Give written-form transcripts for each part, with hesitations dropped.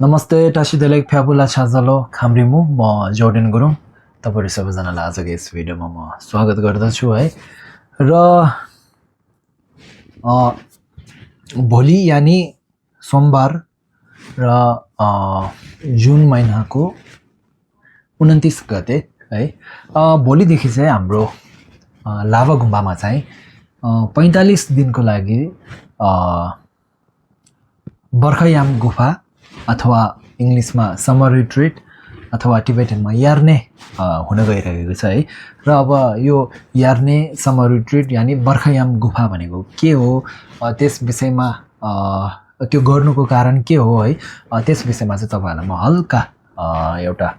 नमस्ते टासीदेलेक फ्याबुला छाजलो खाम्रिमु म जोर्डन गुरुङ तपाईहरु सबैजनालाई आजको यस भिडियोमा म स्वागत गर्दछु है र भोलि यानी सोमबार र जुन महिनाको 29 गते है भोलिदेखि चाहिँ हाम्रो लाभा गुम्बामा चाहिँ 45 दिनको लागि बर्खायाम गुफा अथवा इंग्लिशमा समर रिट्रिट अथवा टिबेटनमा यार्ने हुन गइरहेको छ है र अब यो यार्ने समर रिट्रिट यानी बर्खायाम गुफा भनेको के हो त्यस विषयमा त्यो गर्नुको कारण के हो है त्यस विषयमा चाहिँ तपाईहरुलाई म हल्का एउटा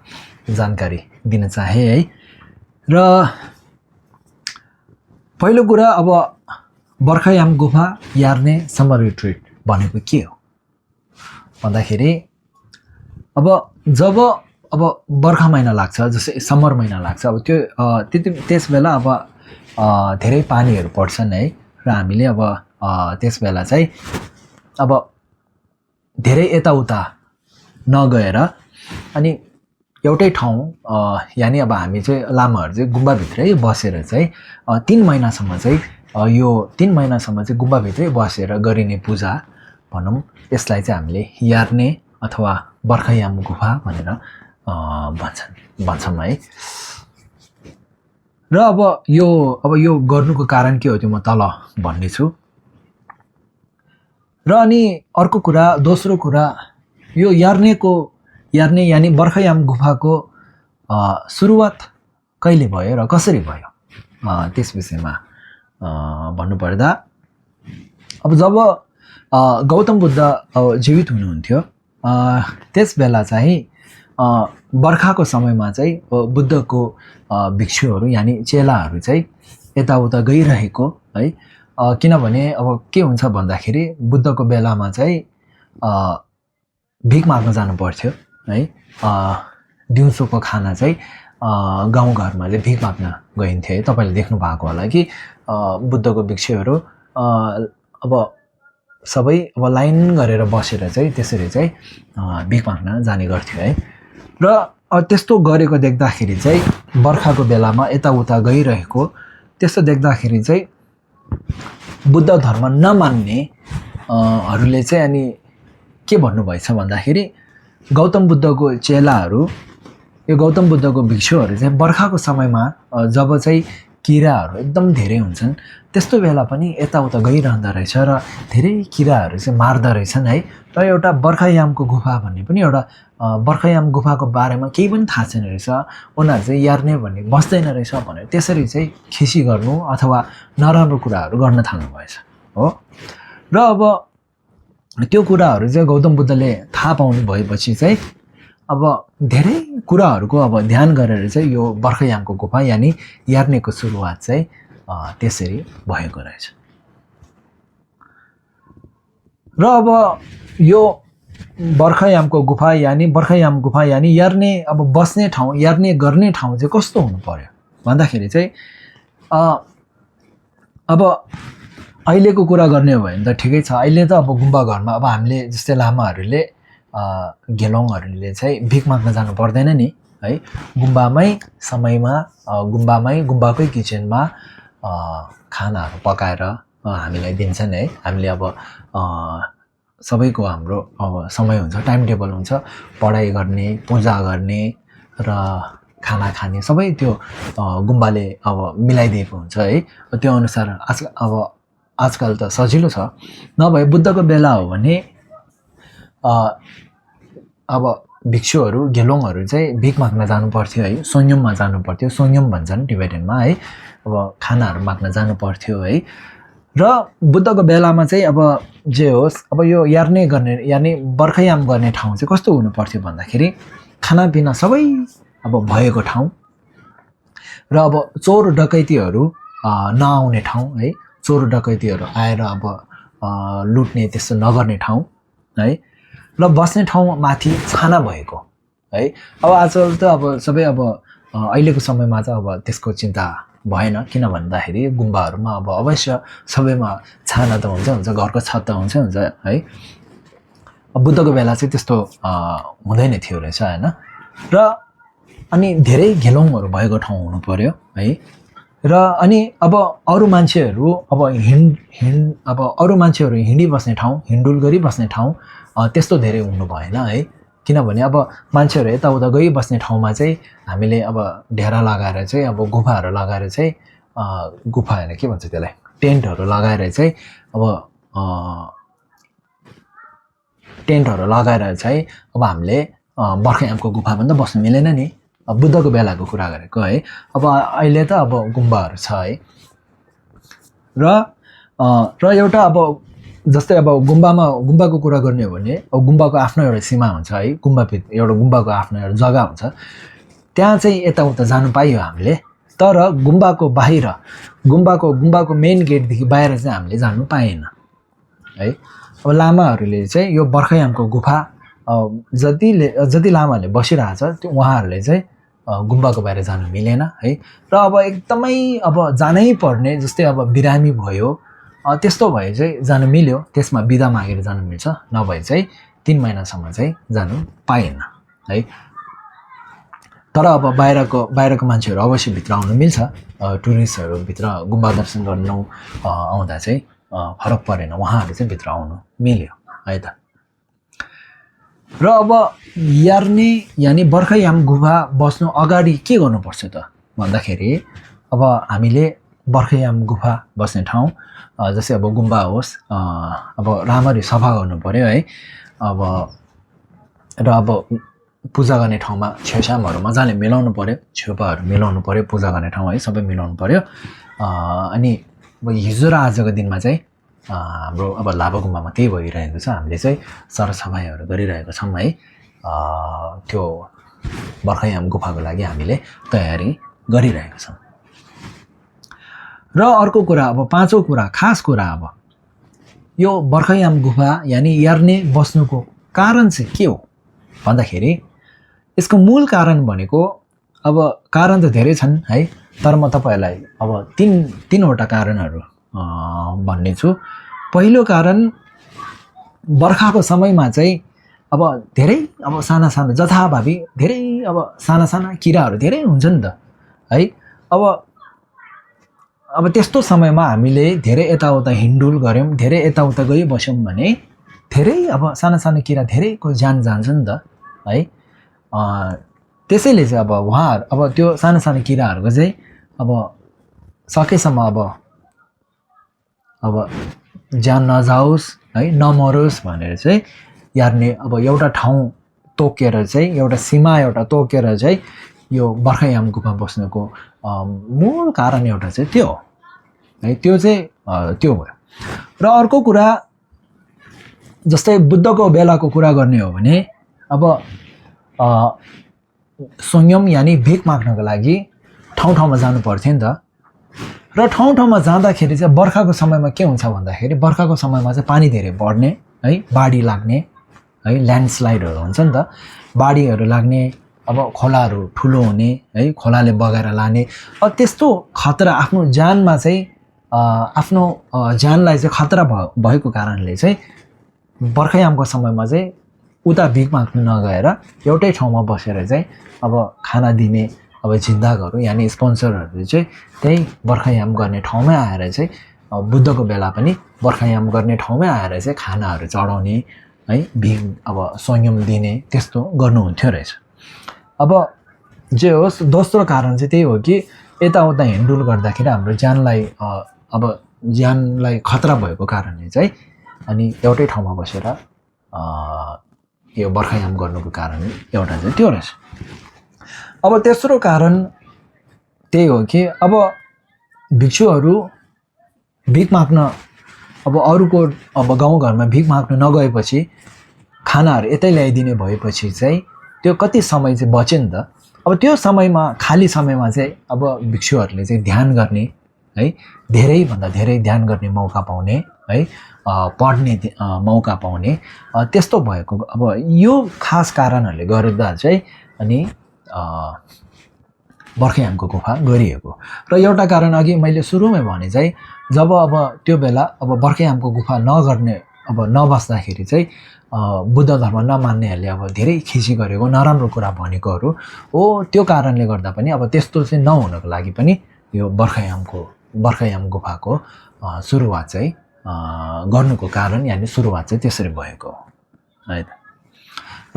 जानकारी दिन चाहे है र पहिलो कुरा अब बर्खायाम गुफा यार्ने समर रिट्रिट भनेको के हो भन्दाखेरि अब जब बर्खा महिना लाग्छ जस्तै समर महिना लाग्छ अब त्यो त्यस बेला अब धेरै पानीहरु पर्छन् है र हामीले अब त्यस बेला चाहिँ अब धेरै यताउता नगएर अनि एउटै ठाउँ यानी अब हामी चाहिँ लामाहरु चाहिँ गुम्बा भित्रै बसेर चाहिँ 3 महिनासम्म चाहिँ यो 3 महिनासम्म चाहिँ गुम्बा भित्रै बसेर गरिने पूजा भनौं यसलाई चाहिँ हामीले यार्ने अथवा बर्खायाम गुफा भनेर भन्छौं है र अब यो गर्नुको कारण के हो त्यो म तल भन्ने छु र अनि अर्को कुरा दोस्रो कुरा यो यार्ने यानी बर्खायाम गुफाको सुरुवात कहिले भयो र कसरी भयो त्यस विषयमा भन्नुपर्दा अब जब गौतम बुद्ध जीवित हुनुहुन्थ्यो त्यस बेला चाहिँ बर्खाको समयमा चाहिँ बुद्धको भिक्षुहरु यानी चेलाहरु चाहिँ यताउता गइरहेको है किनभने अब के हुन्छ भन्दाखेरि बुद्धको बेलामा चाहिँ भिख माग्न जानु पर्थ्यो है दिउँसोको खाना चाहिँ गाउँघरमा चाहिँ भिख माग्न गइन्थे तपाईले देख्नु भएको होला कि बुद्धको भिक्षुहरु अब सबै अब लाइन गरेर बसेर चाहिँ त्यसरी चाहिँ भिख माग्न जाने गर्थ्यो है र त्यस्तो गरेको देख्दाखेरि चाहिँ बर्खाको बेलामा यताउता गइरहेको त्यस्तो देख्दाखेरि चाहिँ बुद्ध धर्म नमान्ने हरूले चाहिँ अनि के भन्नु भएछ भन्दाखेरि गौतम बुद्धको चेलाहरु यो गौतम बुद्धको भिक्षुहरु चाहिँ बर्खाको समयमा जब चाहिँ किराहरु एकदम धेरै हुन्छन् त्यस्तो बेला पनि यताउता गइरहँदा रहेछ र धेरै किराहरु चाहिँ मार्दा रहेछन् है र एउटा बर्खायामको गुफा भन्ने पनि एउटा बर्खायाम गुफाको बारेमा केही पनि थाहा छैन रहेछ उनीहरु चाहिँ यार्ने भन्ने बस्दैन रहेछ भनेर त्यसरी चाहिँ खिसी गर्नु अथवा नराम्रो कुराहरु गर्न थाल्नु भएछ हो र अब त्यो कुराहरु चाहिँ गौतम बुद्धले थाहा पाउनु भएपछि चाहिँ अब धेरै कुराहरुको अब ध्यान गरेर चाहिँ यो बर्खायामको गुफा यानी यार्नेको सुरुवात चाहिँ त्यसरी भएको रहेछ र अब यो बर्खायामको गुफा यानी यार्ने अब बस्ने ठाउँ यार्ने गर्ने ठाउँ चाहिँ कस्तो हुनु पर्यो भन्दाखेरि चाहिँ अब अहिलेको कुरा गर्ने हो भने त ठिकै छ अहिले त अब गुम्बा घरमा अब हामीले जस्तै लामाहरुले गेलोङहरुले चाहिँ भिख माग्न जानु पर्दैन नि है गुम्बामै समयमा गुम्बाकै किचनमा खानाहरु पकाएर हामीलाई दिन्छन् है हामीले अब सबैको हाम्रो अब समय हुन्छ टाइम टेबल हुन्छ पढाइ गर्ने पूजा गर्ने र खाना खाने सबै त्यो गुम्बाले अब मिलाइदिएको हुन्छ है त्यो अनुसार आजकल त सजिलो छ नभए बुद्धको बेला हो भने अब भिक्षुहरु गेलोङहरु चाहिँ भिख माग्न जानु पर्थ्यो है सोन्युममा जानु पर्थ्यो सोन्युम भन्छन् टिबेटनमा है अब खानाहरु माग्न जानु पर्थ्यो है र बुद्धको बेलामा चाहिँ अब जे होस् अब यो यार्ने गर्ने यानी बर्खायाम गर्ने ठाउँ चाहिँ कस्तो हुनु पर्थ्यो भन्दाखेरि खानापिना सबै अब भएको ठाउँ र अब चोर डकैतीहरु नआउने ठाउँ है चोर डकैतीहरु आएर अब लुट्ने त्यस्तो नगर्ने ठाउँ है र बस्ने ठाउँ माथि छाना भएको है अब आजकल त अब सबै अब अहिलेको समयमा चाहिँ अब त्यसको चिन्ता भएन किन भन्दाखेरि गुम्बाहरुमा अब अवश्य सबैमा छाना त हुन्छ घरको छत त हुन्छ है बुद्धको बेला चाहिँ त्यस्तो हुँदैन थियो रहेछ हैन। र अनि धेरै घेलोङहरू भएको ठाउँ हुनु पर्यो है। र अनि अब अरू मान्छेहरू अब अरू मान्छेहरू हिँडिबस्ने ठाउँ, हिँडुल गरिबस्ने ठाउँ त्यस्तो धेरै हुनु भएन है। किनभने अब मान्छेहरू यताउता गइबस्ने ठाउँमा चाहिँ हामीले अब ढेरा लगाएर चाहिँ अब गुफाहरू लगाएर चाहिँ गुफा हैन के भन्छ त्यसलाई, टेन्टहरू लगाएर चाहिँ अब टेन्टहरू लगाएर चाहिँ अब हामीले बर्खायामको गुफामा त बस्नु मिलेन नि। बुद्धको बेलाको कुरा गरेको है। अब अहिले त अब गुम्बाहरू छ है। र एउटा अब जस्तै अब गुम्बाको कुरा गर्ने हो भने अब गुम्बाको आफ्नो एउटा सीमा हुन्छ है। गुम्बाको आफ्नो एउटा जग्गा हुन्छ, त्यहाँ चाहिँ यताउता जानु पाइयो हामीले। तर गुम्बाको बाहिर गुम्बाको मेन गेटदेखि बाहिर चाहिँ हामीले जानु पाएन है। अब लामाहरूले चाहिँ यो बर्खायामको गुफा जति लामाहरूले बसिरहेछ त्यो उहाँहरूले चाहिँ गुम्बाको बाहिर जानु मिलेन है। र अब एकदमै अब जानै पर्ने जस्तै अब बिरामी भयो त्यस्तो भए चाहिँ जानु मिल्यो, त्यसमा बिदा मागेर जानु मिल्छ, नभए चाहिँ 3 महिनासम्म चाहिँ जानु पाएन है। तर अब बाहिरको मान्छेहरू अवश्य भित्र आउनु मिल्छ। टुरिस्टहरू भित्र गुम्बा दर्शन गर्नु आउँदा चाहिँ फरक परेन, उहाँहरू चाहिँ भित्र आउनु मिल्यो है त। र अब यार्ने यानि बर्खायाम गुफा बस्नु अगाडि के गर्नुपर्छ त भन्दाखेरि अब हामीले बर्खायाम गुफा बस्ने ठाउँ जस्तै अब गुम्बा होस् अब राम्ररी सफा गर्नु पर्यो है। र अब पूजा गर्ने ठाउँमा छेउछामहरू मजाले मिलाउनु पर्यो, छेउपाहरू मिलाउनु पर्यो, पूजा गर्ने ठाउँ है सबै मिलाउनु पर्यो। अनि अब हिजो र आजको दिनमा चाहिँ हाम्रो अब लाभा गुम्बामा त्यही भइरहेको छ। हामीले चाहिँ सरसफाइहरू गरिरहेको छौँ है। त्यो बर्खायाम गुफाको लागि हामीले तयारी गरिरहेका छौँ। र अर्को कुरा अब पाँचौँ कुरा, खास कुरा अब यो बर्खायाम गुफा यानि यार्ने बस्नुको कारण चाहिँ के हो भन्दाखेरि यसको मूल कारण भनेको अब कारण त धेरै छन् है। तर म तपाईँहरूलाई अब तीनवटा कारणहरू भन्ने छु। पहिलो कारण बर्खाको समयमा चाहिँ अब धेरै अब साना जथाभावी धेरै अब साना किराहरू धेरै हुन्छ नि त है। अब त्यस्तो समयमा हामीले धेरै यताउता हिँडुल गऱ्यौँ, धेरै यताउता गइबस्यौँ भने धेरै अब साना किरा धेरैको ज्यान जान्छ नि त है। त्यसैले चाहिँ अब उहाँहरू अब त्यो साना किराहरूको चाहिँ अब सकेसम्म अब ज्यान नजाओस् है, नमरोस् भनेर चाहिँ यार्ने अब एउटा ठाउँ तोकेर चाहिँ एउटा सीमा तोकेर चाहिँ यो बर्खायाम गुफा बस्नुको मूल कारण एउटा चाहिँ त्यो हो है। त्यो भयो। र अर्को कुरा जस्तै बुद्धको बेलाको कुरा गर्ने हो भने अब सोङ्यम यानि भिख माग्नको लागि ठाउँमा जानु पर्थ्यो नि त। र ठाउँमा जाँदाखेरि चाहिँ बर्खाको समयमा के हुन्छ भन्दाखेरि बर्खाको समयमा चाहिँ पानी धेरै बढ्ने है, बाढी लाग्ने है, ल्यान्डस्लाइडहरू हुन्छ नि त, बाढीहरू लाग्ने, अब खोलाहरू ठुलो हुने है, खोलाले बगाएर लाने। अब त्यस्तो खतरा आफ्नो ज्यानमा चाहिँ आफ्नो ज्यानलाई चाहिँ खतरा भएको कारणले चाहिँ बर्खायामको समयमा चाहिँ उता भिख माग्नु नगएर एउटै ठाउँमा बसेर चाहिँ अब खाना दिने अब झिन्दाकहरू यानि स्पोन्सरहरूले चाहिँ त्यही बर्खायाम गर्ने ठाउँमै आएर चाहिँ बुद्धको बेला पनि बर्खायाम गर्ने ठाउँमै आएर चाहिँ खानाहरू चढाउने है, भिख अब संयम दिने त्यस्तो गर्नुहुन्थ्यो रहेछ। अब जे होस् दोस्रो कारण चाहिँ त्यही हो कि यताउता हिँडुल गर्दाखेरि हाम्रो ज्यानलाई खतरा भएको कारणले चाहिँ अनि एउटै ठाउँमा बसेर यो बर्खायाम गर्नुको कारण एउटा चाहिँ त्यो रहेछ। अब तेस्रो कारण त्यही हो कि अब भिक्षुहरू भिख माग्न अब अरूको अब गाउँघरमा भिख माग्न नगएपछि खानाहरू यतै ल्याइदिने भएपछि चाहिँ त्यो कति समय चाहिँ बच्यो नि त। अब त्यो समयमा खाली समयमा चाहिँ अब भिक्षुहरूले चाहिँ ध्यान गर्ने है, धेरैभन्दा धेरै ध्यान गर्ने मौका पाउने है, पढ्ने मौका पाउने त्यस्तो भएको अब यो खास कारणहरूले गर्दा चाहिँ अनि बर्खायामको गुफा गरिएको। र एउटा कारण अघि मैले सुरुमै भने चाहिँ जब अब त्यो बेला अब बर्खायामको गुफा नबस्दाखेरि चाहिँ बुद्ध धर्म नमान्नेहरूले अब धेरै खिसी गरेको नराम्रो कुरा भनेकोहरू हो। त्यो कारणले गर्दा पनि अब त्यस्तो चाहिँ नहुनको लागि पनि यो बर्खायाम गुफाको सुरुवात चाहिँ गर्नुको कारण यानि सुरुवात चाहिँ त्यसरी भएको हो है त।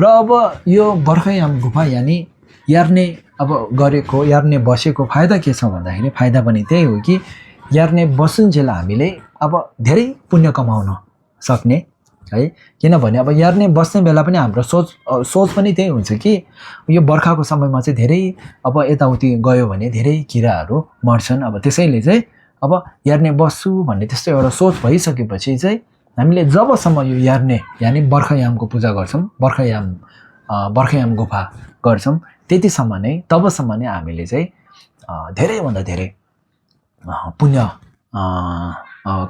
र अब यो बर्खायाम गुफा यानि यार्ने अब गरेको यार्ने बसेको फाइदा के छ भन्दाखेरि फाइदा पनि त्यही हो कि यार्ने बसुन्जेल हामीले अब धेरै पुण्य कमाउन सक्ने है। किनभने अब यार्ने बस्ने बेला पनि हाम्रो सोच पनि त्यही हुन्छ कि यो बर्खाको समयमा चाहिँ धेरै अब यताउति गयो भने धेरै किराहरू मर्छन्। अब त्यसैले चाहिँ अब यार्ने बस्छु भन्ने त्यस्तो एउटा सोच भइसकेपछि चाहिँ हामीले जबसम्म यो यार्ने यानि बर्खायामको पूजा गर्छौँ, बर्खायाम गुफा गर्छौँ, त्यतिसम्म नै तबसम्म नै हामीले चाहिँ धेरैभन्दा धेरै पुण्य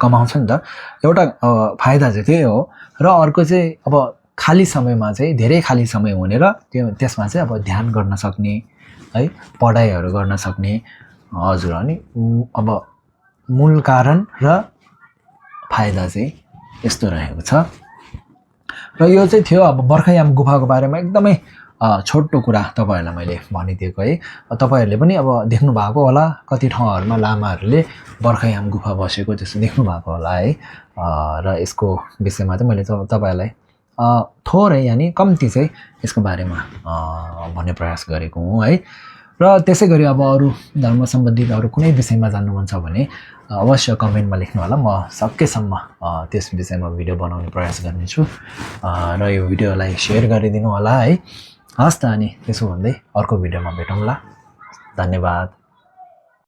कमाउँछ नि त। एउटा फाइदा चाहिँ त्यही हो। र अर्को चाहिँ अब खाली समयमा चाहिँ धेरै खाली समय हुने र त्यसमा चाहिँ अब ध्यान गर्न सक्ने है, पढाइहरू गर्न सक्ने। हजुर, अनि अब मूल कारण र फाइदा चाहिँ यस्तो रहेको छ। र यो चाहिँ थियो अब बर्खायाम गुफाको बारेमा एकदमै छोटो कुरा तपाईँहरूलाई मैले भनिदिएको है। तपाईँहरूले पनि अब देख्नु भएको होला कति ठाउँहरूमा लामाहरूले बर्खायाम गुफा बसेको त्यस्तो देख्नु भएको होला है। र यसको विषयमा चाहिँ मैले तपाईँहरूलाई थोरै यानि कम्ती चाहिँ यसको बारेमा भन्ने प्रयास गरेको हुँ है। र त्यसै गरी अब अरू धर्म सम्बन्धित अरू कुनै विषयमा जान्नु मन छ भने अवश्य कमेन्टमा लेख्नु होला। म सकेसम्म त्यस विषयमा भिडियो बनाउने प्रयास गर्नेछु। र यो भिडियोलाई सेयर गरिदिनु होला है। हस् त, अनि त्यसो भन्दै अर्को भिडियोमा भेटौँला। धन्यवाद।